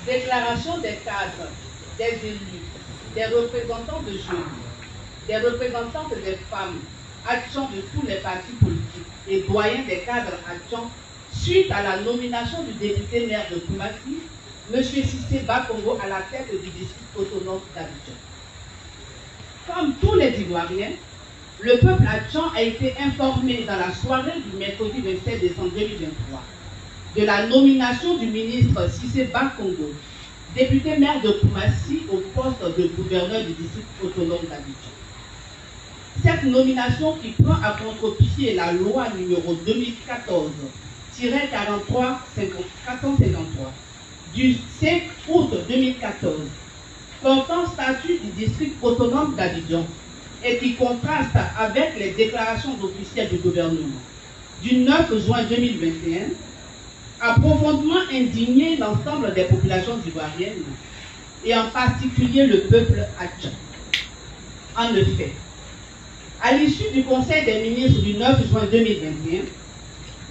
Déclaration des cadres, des élus, des représentants de jeunes, des représentantes des femmes, actions de tous les partis politiques et doyens des cadres actions suite à la nomination du député maire de Koumassi, M. Cissé Bakongo, à la tête du district autonome d'Abidjan. Comme tous les Ivoiriens, le peuple Adjan a été informé dans la soirée du mercredi 27 décembre 2023 de la nomination du ministre Cissé Bakongo, député maire de Koumassi, au poste de gouverneur du district autonome d'Abidjan. Cette nomination qui prend à contre-pied la loi numéro 2014-43-453 du 5 août 2014 portant statut du district autonome d'Abidjan et qui contraste avec les déclarations officielles du gouvernement du 9 juin 2021, a profondément indigné l'ensemble des populations ivoiriennes et en particulier le peuple adjan. En effet, à l'issue du Conseil des ministres du 9 juin 2021,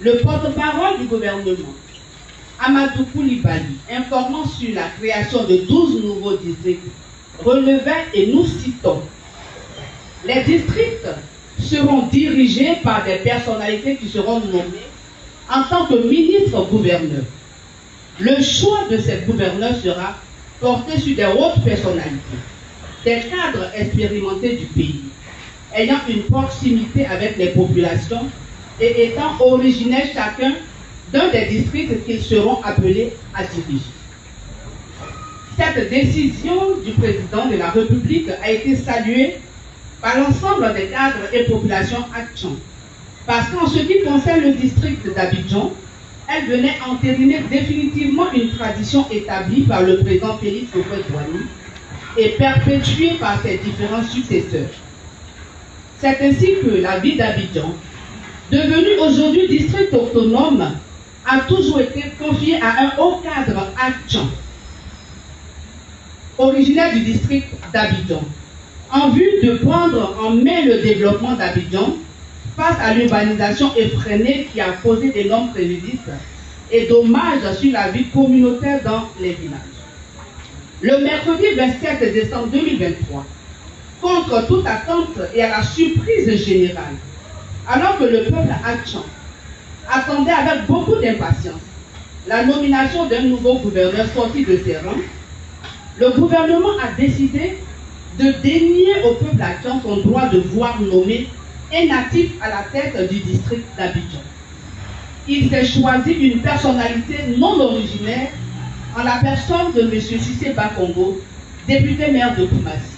le porte-parole du gouvernement, Amadou Koulibaly, informant sur la création de 12 nouveaux districts, relevait, et nous citons, « Les districts seront dirigés par des personnalités qui seront nommées en tant que ministres-gouverneurs. Le choix de ces gouverneurs sera porté sur des hautes personnalités, des cadres expérimentés du pays, ayant une proximité avec les populations et étant originaires chacun d'un des districts qu'ils seront appelés à diriger. » Cette décision du président de la République a été saluée par l'ensemble des cadres et populations adjans, parce qu'en ce qui concerne le district d'Abidjan, elle venait entériner définitivement une tradition établie par le président Félix Houphouët-Boigny et perpétuée par ses différents successeurs. C'est ainsi que la ville d'Abidjan, devenue aujourd'hui district autonome, a toujours été confiée à un haut cadre adjan, originaire du district d'Abidjan, en vue de prendre en main le développement d'Abidjan face à l'urbanisation effrénée qui a causé d'énormes préjudices et dommages sur la vie communautaire dans les villages. Le mercredi 27 décembre 2023, contre toute attente et à la surprise générale, alors que le peuple adjan attendait avec beaucoup d'impatience la nomination d'un nouveau gouverneur sorti de ses rangs, le gouvernement a décidé de dénier au peuple adjan son droit de voir nommer un natif à la tête du district d'Abidjan. Il s'est choisi une personnalité non originaire en la personne de M. Cissé Bakongo, député maire de Koumassi.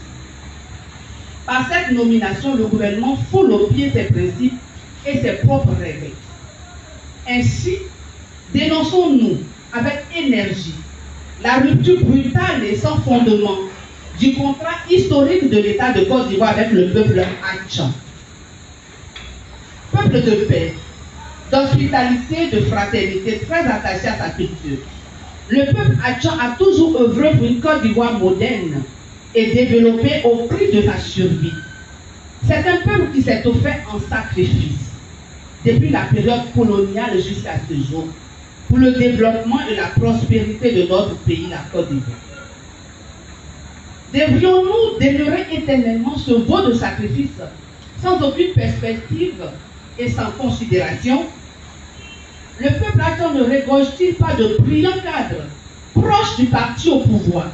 Par cette nomination, le gouvernement foule au pied ses principes et ses propres règles. Ainsi, dénonçons-nous avec énergie la rupture brutale et sans fondement du contrat historique de l'État de Côte d'Ivoire avec le peuple adjan. Peuple de paix, d'hospitalité, de fraternité, très attaché à sa culture. Le peuple adjan a toujours œuvré pour une Côte d'Ivoire moderne et développée au prix de sa survie. C'est un peuple qui s'est offert en sacrifice depuis la période coloniale jusqu'à ce jour pour le développement et la prospérité de notre pays, la Côte d'Ivoire. Devrions-nous demeurer éternellement ce veau de sacrifice sans aucune perspective et sans considération? Le peuple adjan ne regorge-t-il pas de brillants cadres proches du parti au pouvoir,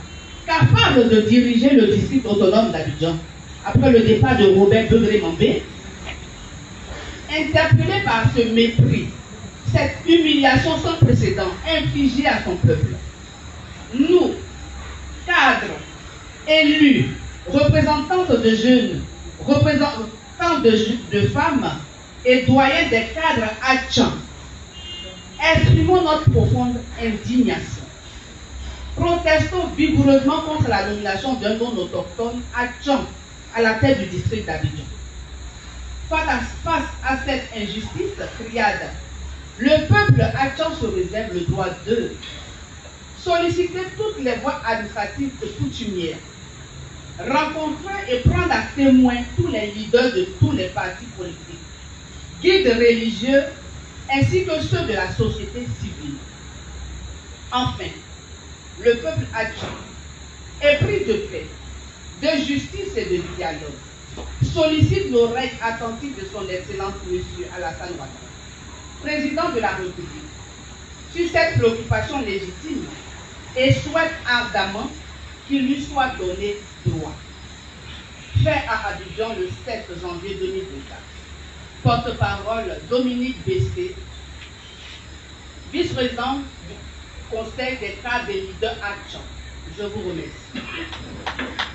capables de diriger le district autonome d'Abidjan après le départ de Robert Begré-Mambé? Interpellé par ce mépris, cette humiliation sans précédent infligée à son peuple, nous, cadres, élus, représentantes de jeunes, représentants de femmes et doyens des cadres adjans, exprimons notre profonde indignation. Protestons vigoureusement contre la nomination d'un non-autochtone adjan à la tête du district d'Abidjan. Face à cette injustice criade, le peuple adjan se réserve le droit de solliciter toutes les voies administratives et coutumières, rencontrer et prendre à témoin tous les leaders de tous les partis politiques, guides religieux, ainsi que ceux de la société civile. Enfin, le peuple adjoint, épris de paix, de justice et de dialogue, sollicite l'oreille attentive de son Excellence M. Alassane Ouattara, président de la République, sur cette préoccupation légitime et souhaite ardemment qu'il lui soit donné droit. Fait à Abidjan le 7 janvier 2024. Porte-parole Dominique Bessé, vice-président du Conseil des cadres des leaders adjoints. Je vous remercie.